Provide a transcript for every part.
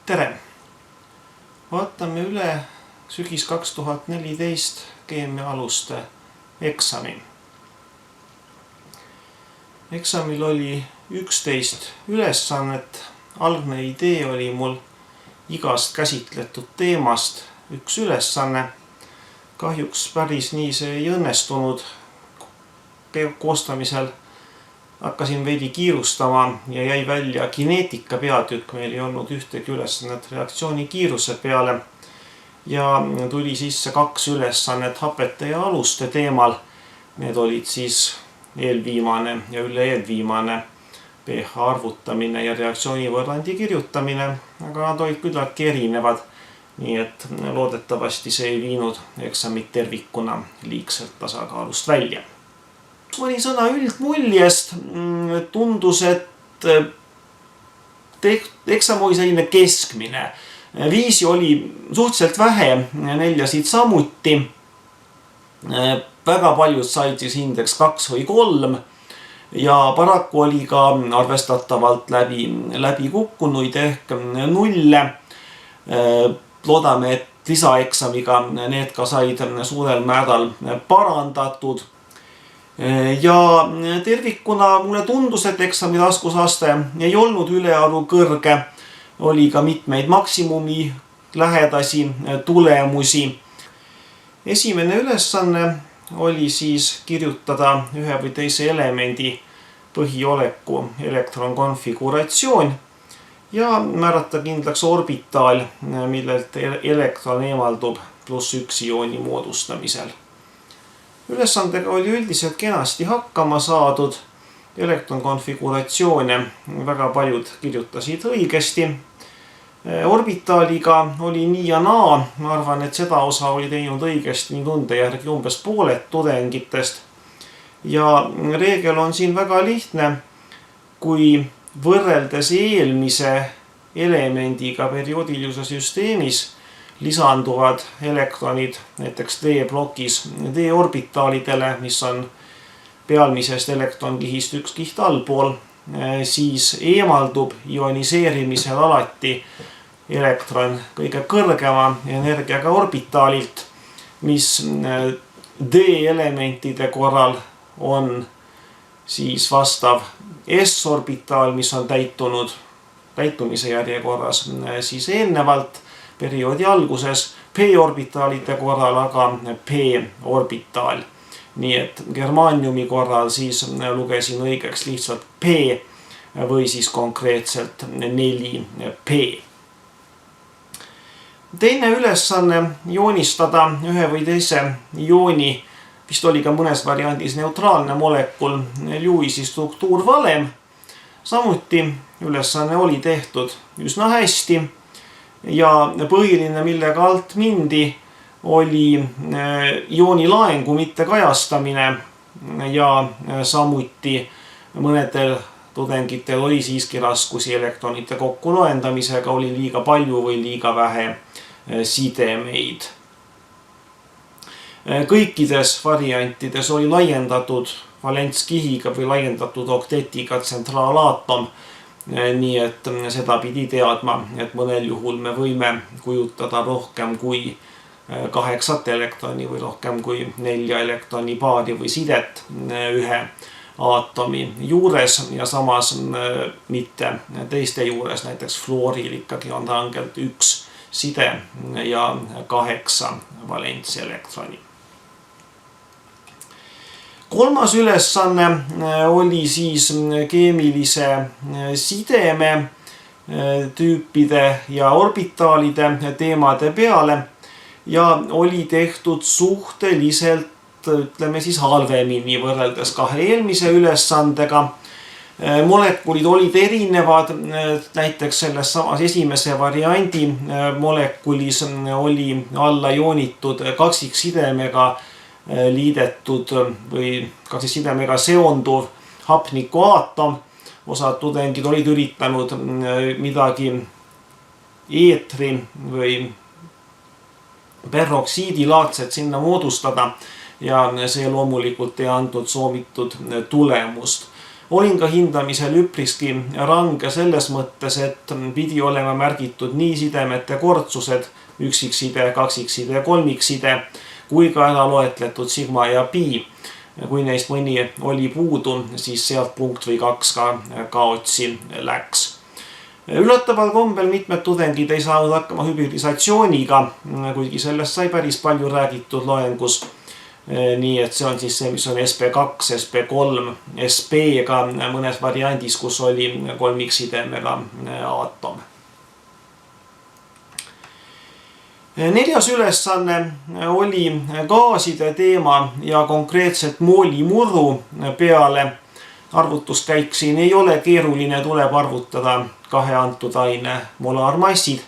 Tere! Vaatame üle sügis 2014 keemia aluste eksami. Eksamil oli 11 ülesannet. Algne idee oli mul igast käsitletud teemast üks ülesanne. Kahjuks päris nii see ei õnnestunud. Koostamisel hakkasin veidi kiirustama ja jäi välja kineetika peatükk. Meil ei olnud ühtegi ülesannet reaktsiooni kiiruse peale. Ja tuli sisse 2 ülesannet hapete ja aluste teemal. Need olid siis eelviimane ja üle-eelviimane pH arvutamine ja reaktsioonivõrrandi kirjutamine, aga nad olid küllaltki erinevad. Nii et loodetavasti see ei viinud eksamit tervikuna liigselt tasakaalust välja. Mõni sõna üldmuljest. Tundus, et eksam oli selline keskmine. Viisi oli suhteliselt vähe, 4 samuti. Väga paljud said siis indeks 2 või 3 ja paraku oli ka arvestatavalt läbi kukkunuid ehk 0. Loodame, et lisaeksamiga need ka said suurel määral parandatud. Ja tervikuna mulle tundus, et eksami raskusaste ei olnud ülearu kõrge. Oli ka mitmeid maksimumi lähedasi tulemusi. Esimene ülesanne oli siis kirjutada ühe või teise elemendi põhioleku elektronkonfiguratsioon ja määrata kindlaks orbitaal, millelt elektron eemaldub +1 iooni moodustamisel. Ülesandega oli üldiselt kenasti hakkama saadud. Elektronkonfiguratsioone väga paljud kirjutasid õigesti. Orbitaaliga oli nii ja naa. Ma arvan, et seda osa oli teinud õigesti nii tunde järgi umbes pooled tudengitest. Ja reegel on siin väga lihtne. Kui võrreldes eelmise elemendiga perioodilisuse süsteemis lisanduvad elektronid näiteks D-plokis D-orbitaalidele, mis on pealmisest elektronkihist üks kiht allpool, siis eemaldub ioniseerimisel alati elektron kõige kõrgema energiaga orbitaalilt, mis D-elementide korral on siis vastav S-orbitaal, mis on täitumise järjekorras siis eelnevalt perioodi alguses, P-orbitaalide korral aga P-orbitaal. Nii et germaaniumi korral siis lugesin õigeks lihtsalt P või siis konkreetselt 4P. Teine ülesanne joonistada ühe või teise iooni, vist oli ka mõnes variandis neutraalne molekul, Lewisi struktuurvalem. Samuti ülesanne oli tehtud üsna hästi ja põhiline, millega alt mindi, oli iooni laengu mitte kajastamine ja samuti mõnedel tudengitel oli siiski raskusi elektronite kokkuloendamisega, oli liiga palju või liiga vähe sidemeid. Kõikides variantides oli laiendatud valentskihiga või laiendatud oktetiga tsentraalaatom, nii et seda pidi teadma, et mõnel juhul me võime kujutada rohkem kui 8 elektroni või rohkem kui 4 elektroni paari või sidet ühe aatomi juures ja samas mitte teiste juures, näiteks fluoriil ikkagi on rangelt 1 side ja 8 valentselektroni. Kolmas ülesanne oli siis keemilise sideme tüüpide ja orbitaalide teemade peale ja oli tehtud suhteliselt, ütleme siis halvemini võrreldes 2 eelmise ülesandega. Molekulid olid erinevad, näiteks selles samas esimese variandi molekulis oli alla joonitud kaksiksidemega liidetud või kaksiksidemega seonduv hapnikuaatom. Osad tudengid olid üritanud midagi eetri või peroksiidilaadset sinna moodustada ja see loomulikult ei andnud soovitud tulemust. olin ka hindamisel üpriski range selles mõttes, et pidi olema märgitud nii sidemete kordsused, üksikside, kaksikside ja kolmikside, kui ka ära loetletud sigma ja pi. Kui neist mõni oli puudu, siis sealt punkt või 2 ka kaotsi läks. Üllataval kombel mitmed tudengid ei saanud hakkama hübridisatsiooniga, kuigi sellest sai päris palju räägitud loengus. Nii et see on siis see, mis on SP2, SP3, SP-ga mõnes variandis, kus oli kolmiksidemega aatom. Neljas ülesanne oli gaaside teema ja konkreetselt moolimurru peale. Arvutuskäik siin ei ole keeruline, tuleb arvutada kahe antud aine molaarmassid,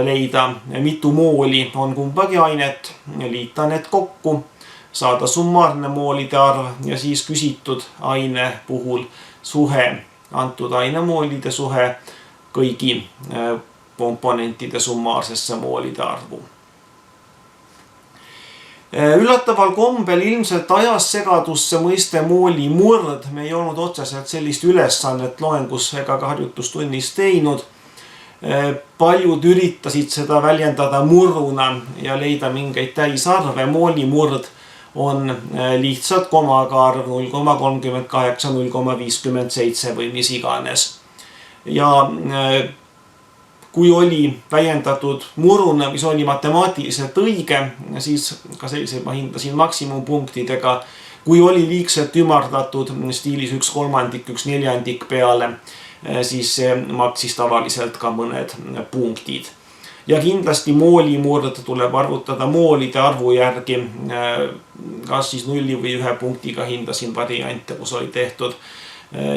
leida mitu mooli on kumbagi ainet, liita need kokku, saada summaarne moolide arv ja siis küsitud aine puhul suhe, antud aine moolide suhe kõigi komponentide summaarsesse moolide arvu. Üllataval kombel ilmselt ajas segadusse mõiste moolimurd. Me ei olnud otseselt sellist ülesannet loengus ega ka harjutustunnis teinud. Paljud üritasid seda väljendada murruna ja leida mingeid täisarve. Moolimurd on lihtsalt komaga arv 0,38, 0,57 või mis iganes. Ja kui oli väljendatud murruna, mis oli matemaatiliselt õige, siis ka selliseid ma hindasin maksimumpunktidega. Kui oli liigselt ümardatud stiilis 1/3, 1/4 peale, siis see maksis tavaliselt ka mõned punktid. Ja kindlasti moolimurd tuleb arvutada moolide arvu järgi, kas siis 0 või 1 punktiga hindasin variante, kus oli tehtud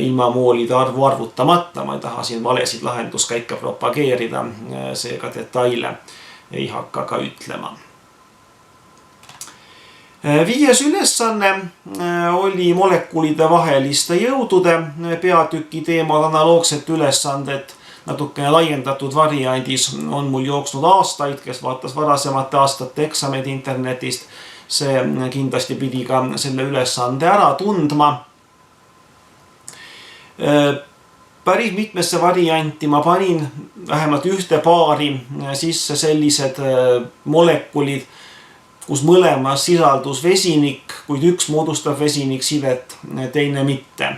ilma moolide arvu arvutamata. Ma ei taha siin valesid lahenduskäike propageerida, seega detaile ei hakka ka ütlema. Viies ülesanne oli molekulide vaheliste jõudude peatüki teemal. Analoogsed ülesanded natukene laiendatud variandis on mul jooksnud aastaid, kes vaatas varasemate aastate eksameid internetist. See kindlasti pidi ka selle ülesande ära tundma. Päris mitmesse varianti ma panin vähemalt ühte paari sisse sellised molekulid, kus mõlemas sisaldus vesinik, kuid üks moodustab vesiniksidet, teine mitte.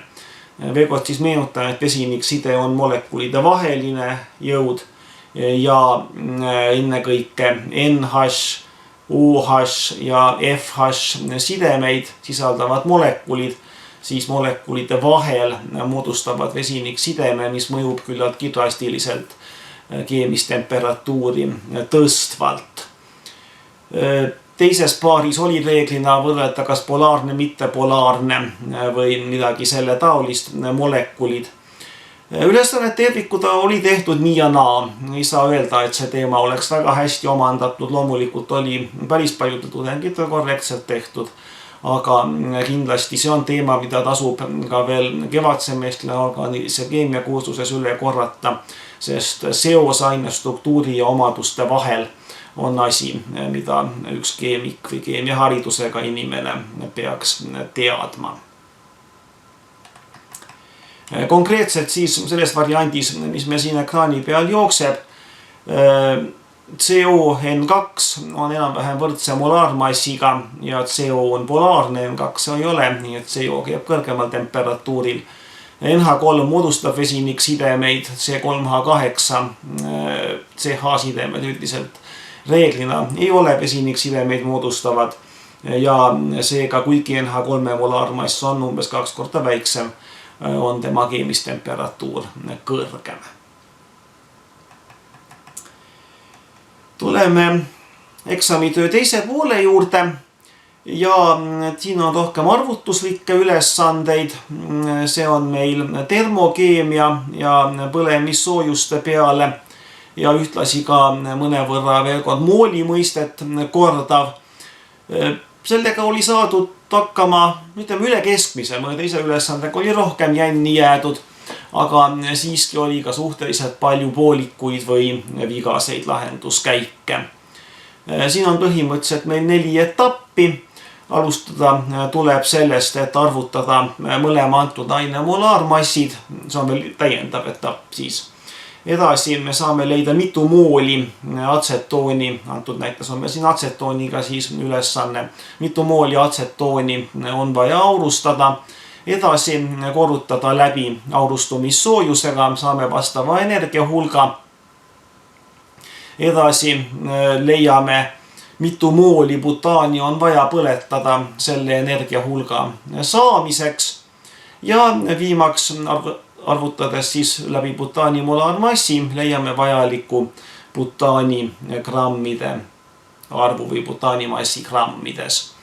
Veekord siis meenutan, et vesinikside on molekulide vaheline jõud ja ennekõike NH, OH ja FH sidemeid sisaldavad molekulid, siis molekulide vahel moodustavad vesiniksideme, mis mõjub küllaltki drastiliselt keemist temperatuuri tõstvalt. Teises paaris oli reeglina võrrelda kas polaarne, mittepolaarne või midagi selle taolist molekulid. Ülesannet tervikuda oli tehtud nii ja naa. Ei saa öelda, et see teema oleks väga hästi omandatud. Loomulikult oli päris paljudel tudengitel korrektselt tehtud. Aga kindlasti see on teema, mida tasub ka veel kevadsemestri orgaanilise keemia kursuses üle korrata, sest seos aine struktuuri ja omaduste vahel on asi, mida üks keemik või keemiaharidusega inimene peaks teadma. Konkreetselt siis selles variandis, mis me siin ekraani peal jookseb, CON2 on enam-vähem võrdse molaarmassiga ja CO on polaarne, N2 ei ole, nii et CO käib kõrgemal temperatuuril. NH3 moodustab vesiniksidemeid, C3H8, CH sidemed üldiselt reeglina ei ole vesiniksidemeid moodustavad ja seega kuigi NH3 molaarmass on umbes 2 korda väiksem, on tema keemistemperatuur kõrgem. Tuleme eksamitöö teise poole juurde ja siin on rohkem arvutuslikke ülesandeid. See on meil termokeemia ja põlemissoojuste peale ja ühtlasi ka mõnevõrra veel kord mooli mõistet kordav. Sellega oli saadud hakkama, ütleme üle keskmise, mõne teise ülesandega oli rohkem jänni jäädud, aga siiski oli ka suhteliselt palju poolikuid või vigaseid lahenduskäike. Siin on põhimõtteliselt meil 4 etappi. alustada tuleb sellest, et arvutada mõlema antud aine molaarmassid. See on veel täiendav etapp siis. Edasi me saame leida mitu mooli atsetooni, antud näites on meil siin atsetooniga siis ülesanne. Mitu mooli atsetooni on vaja aurustada. Edasi korrutada läbi aurustumissoojusega, saame vastava energiahulga. Edasi leiame, mitu mooli butaani on vaja põletada selle energiahulga saamiseks. Ja viimaks arvutades siis läbi butaani molaarmassi leiame vajaliku butaani grammide arvu või butaani massi grammides.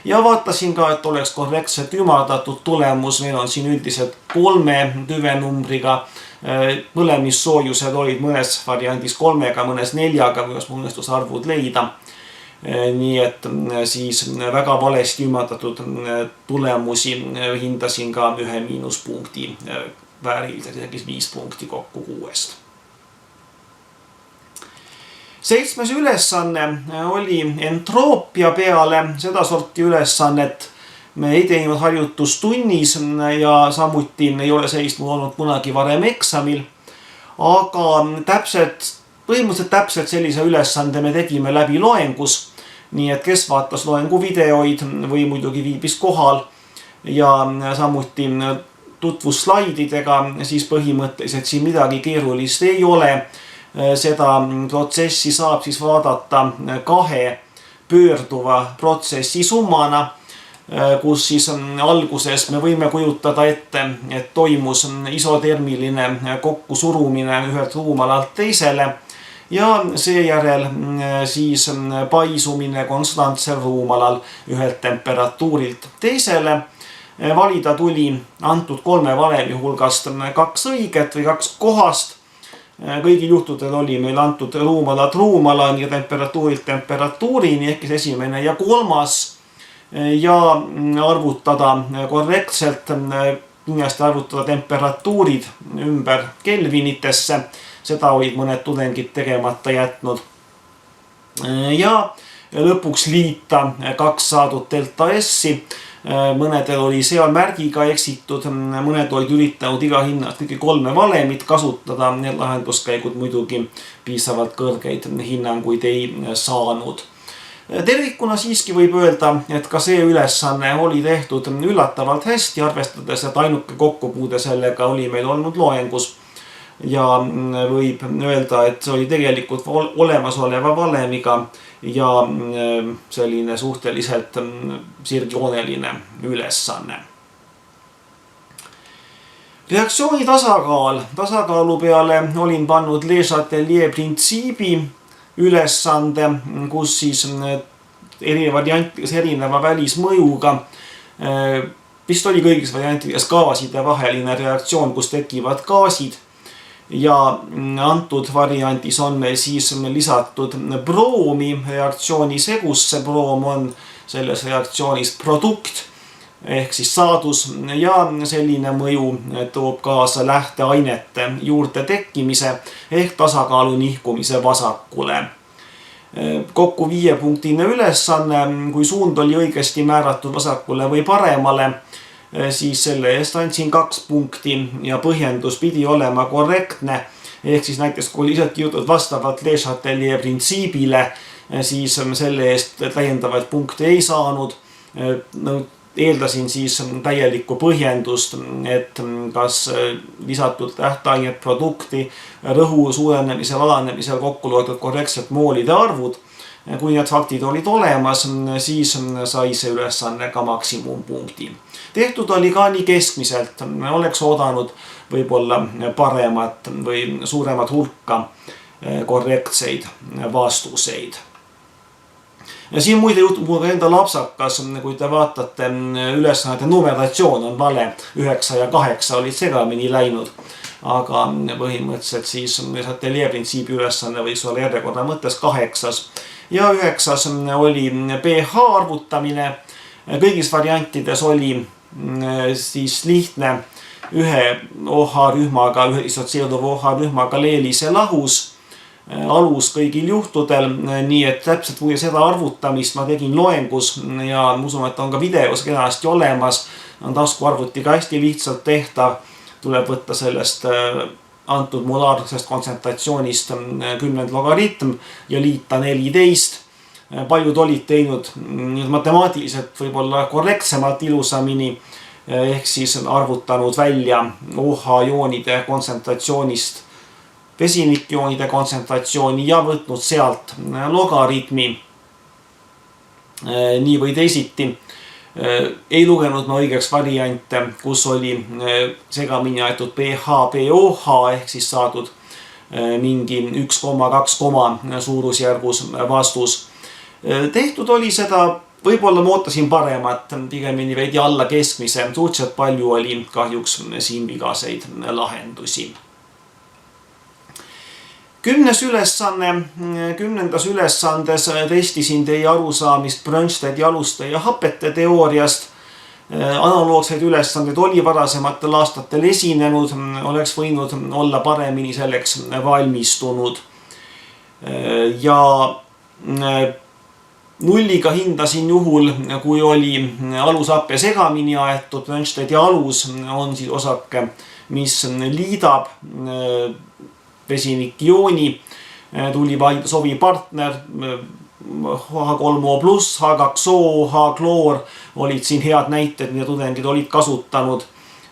Ja vaatasin ka, et oleks korrektselt ümardatud tulemus. Meil on siin üldiselt 3 tüvenumbriga. Põlemissoojused olid mõnes variandis 3-ga, mõnes 4-ga, kuidas mul õnnestus arvud leida. Nii et siis väga valesti ümardatud tulemusi hindasin ka 1 miinuspunkti vääriliselt, isegi 5 punkti kokku 6. 7. ülesanne oli entroopia peale. Seda sorti ülesannet me ei teinud harjutustunnis ja samuti ei ole sellist mul olnud kunagi varem eksamil. Aga põhimõtteliselt täpselt sellise ülesande me tegime läbi loengus. Nii et kes vaatas loengu videoid või muidugi viibis kohal ja samuti tutvus slaididega, siis põhimõtteliselt siin midagi keerulist ei ole. Seda protsessi saab siis vaadata 2 pöörduva protsessi summana, kus siis alguses me võime kujutada ette, et toimus isotermiline kokkusurumine ühelt ruumalalt teisele ja seejärel siis paisumine konstantsel ruumalal ühelt temperatuurilt teisele. Valida tuli antud 3 valemi hulgast 2 õiget või 2 kohast. Kõigil juhtudel oli meil antud ruumalad ruumalani ja temperatuurilt temperatuurini ehk esimene ja 3. Ja arvutada korrektselt, kindlasti arvutada temperatuurid ümber kelvinitesse. Seda olid mõned tudengid tegemata jätnud. Ja lõpuks liita 2 saadud delta S-i. Mõnedel oli seal märgiga eksitud, mõned olid üritanud iga hinnast kõiki 3 valemit kasutada. Need lahenduskäigud muidugi piisavalt kõrgeid hinnanguid ei saanud. Tervikuna siiski võib öelda, et ka see ülesanne oli tehtud üllatavalt hästi, arvestades, et ainuke kokkupuude sellega oli meil olnud loengus. Ja võib öelda, et see oli tegelikult olemasoleva valemiga ja selline suhteliselt sirgjooneline ülesanne. Reaktsiooni tasakaalu peale olin pannud Le Chatelier printsiibi ülesande, kus siis variantides erineva välismõjuga, vist oli kõigis variantides gaaside vaheline reaktsioon, kus tekivad gaasid. Ja antud variandis on meil siis lisatud broomi reaktsiooni segusse. Broom on selles reaktsioonis produkt ehk siis saadus ja selline mõju toob kaasa lähteainete juurde tekkimise ehk tasakaalu nihkumise vasakule. Kokku 5-punktine ülesanne, kui suund oli õigesti määratud vasakule või paremale, siis selle eest andsin 2 punkti ja põhjendus pidi olema korrektne. Ehk siis näiteks kui lihtsalt kirjutatud vastavalt Le Chatelier printsiibile, siis selle eest täiendavaid punkte ei saanud. Eeldasin siis täielikku põhjendust, et kas lisatud lähteainet produkti rõhu suurenemisel, alanemisel kokku loetud korrektselt moolide arvud. Kui need faktid olid olemas, siis sai see ülesanne ka maksimumpunkti. Tehtud oli ka nii keskmiselt, oleks oodanud võib-olla paremat või suuremat hulka korrektseid vastuseid. Ja siin muide juhtub mul enda lapsakas, kui te vaatate ülesannete numeratsioon on vale, 9 ja 8 olid segamini läinud. Aga põhimõtteliselt siis Chatelier printsiibi ülesanne võiks olla järjekorra mõttes 8. Ja 9 oli pH arvutamine. Kõigis variantides oli siis lihtne ühe OH-rühmaga, ühe isotseeruva OH-rühmaga Leelise lahus. alus kõigil juhtudel, nii et täpselt või seda arvutamist ma tegin loengus ja ma usun, et on ka videos kenasti olemas. On taskuarvutiga hästi lihtsalt tehtav, tuleb võtta sellest antud molaarsest kontsentratsioonist 10 logaritm ja liita 14. Paljud olid teinud matemaatiliselt võib-olla korrektsemalt ilusamini, ehk siis arvutanud välja OH joonide kontsentratsioonist vesinikjoonide kontsentratsiooni ja võtnud sealt logaritmi nii või teisiti. Ei lugenud ma õigeks variante, kus oli segamini aetud pH, pOH ehk siis saadud mingi 1,2 suurusjärgus vastus. Tehtud oli seda, võib-olla ma ootasin paremat, pigemini veidi alla keskmise, suhteliselt palju oli kahjuks siin vigaseid lahendusi. 10. ülesanne. 10. ülesandes testisin teie arusaamist Brønstedi aluste ja hapete teooriast. Analoogseid ülesandeid oli varasematel aastatel esinenud, oleks võinud olla paremini selleks valmistunud. Ja nulliga hindasin juhul, kui oli alushappe segamini aetud. Brønstedi alus on siis osake, mis liidab vesinikjooni, tuli valida sobiv partner, H3O+, H2O, H-kloor olid siin head näited, mida tudengid olid kasutanud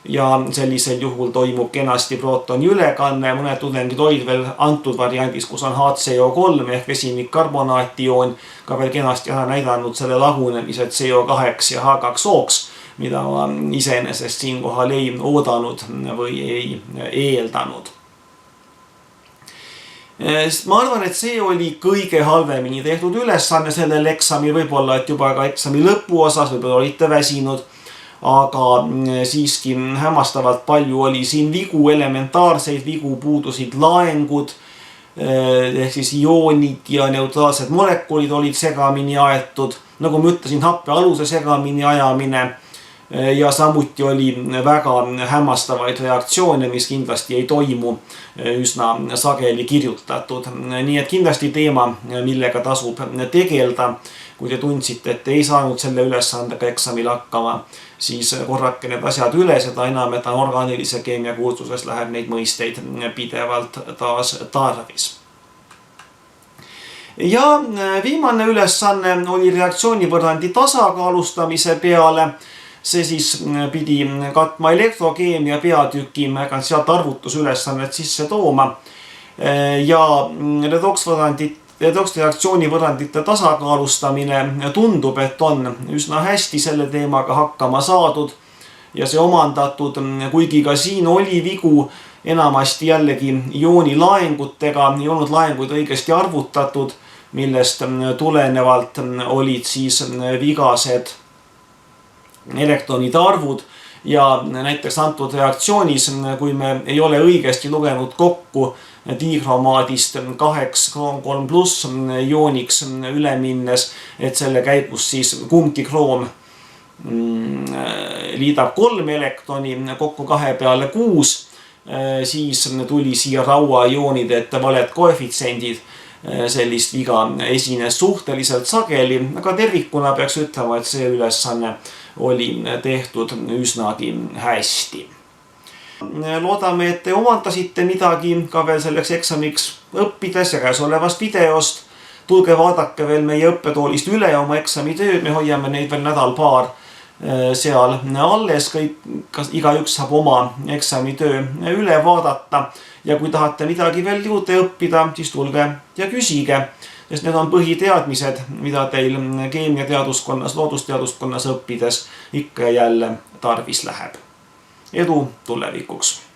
ja sellisel juhul toimub kenasti prootoni ülekanne. Mõned tudengid olid veel antud variandis, kus on HCO3 ehk vesinikkarbonaationen ka veel kenasti ära näidanud selle lagunemise CO2 ja H2O-ks, mida ma iseenesest siinkohal ei oodanud või ei eeldanud. Ma arvan, et see oli kõige halvemini tehtud ülesanne sellel eksamil, võib-olla et juba ka eksami lõpuosas, võib-olla olite väsinud, aga siiski hämmastavalt palju oli siin vigu, elementaarseid vigu, puudusid laengud, ehk siis ioonid ja neutraalsed molekulid olid segamini aetud, nagu ma ütlesin, happe aluse segamini ajamine. Ja samuti oli väga hämmastavaid reaktsioone, mis kindlasti ei toimu üsna sageli kirjutatud. Nii et kindlasti teema, millega tasub tegelda. Kui te tundsite, et ei saanud selle ülesandega eksamil hakkama, siis korrake need asjad üle, seda enam, et orgaanilise keemia kursuses läheb neid mõisteid pidevalt taas tarvis. Ja viimane ülesanne oli reaktsioonivõrrandi tasakaalustamise peale. See siis pidi katma elektrokeemia peatüki, ma hakkan sealt arvutusülesannet sisse tooma. Ja redoksreaktsioonivõrrandite tasakaalustamine tundub, et on üsna hästi selle teemaga hakkama saadud ja see omandatud, kuigi ka siin oli vigu enamasti jällegi iooni laengutega, ei olnud laenguid õigesti arvutatud, millest tulenevalt olid siis vigased elektronide arvud ja näiteks antud reaktsioonis, kui me ei ole õigesti lugenud kokku dichromaadist 2 kroom 3+ iooniks üle minnes, et selle käigus siis kumbki kroom liidab 3 elektroni kokku 2 peale 6, siis tuli siia raua ioonide ette valed koefitsiendid. Sellist viga esines suhteliselt sageli, aga tervikuna peaks ütlema, et see ülesanne oli tehtud üsnagi hästi. Loodame, et te omandasite midagi ka veel selleks eksamiks õppides ja käesolevast videost. Tulge vaadake veel meie õppetoolist üle oma eksamitööd, me hoiame neid veel nädal-paar seal alles, igaüks saab oma eksamitöö üle vaadata. Ja kui tahate midagi veel juurde õppida, siis tulge ja küsige, sest need on põhiteadmised, mida teil keemiateaduskonnas, loodusteaduskonnas õppides ikka ja jälle tarvis läheb. Edu tulevikuks!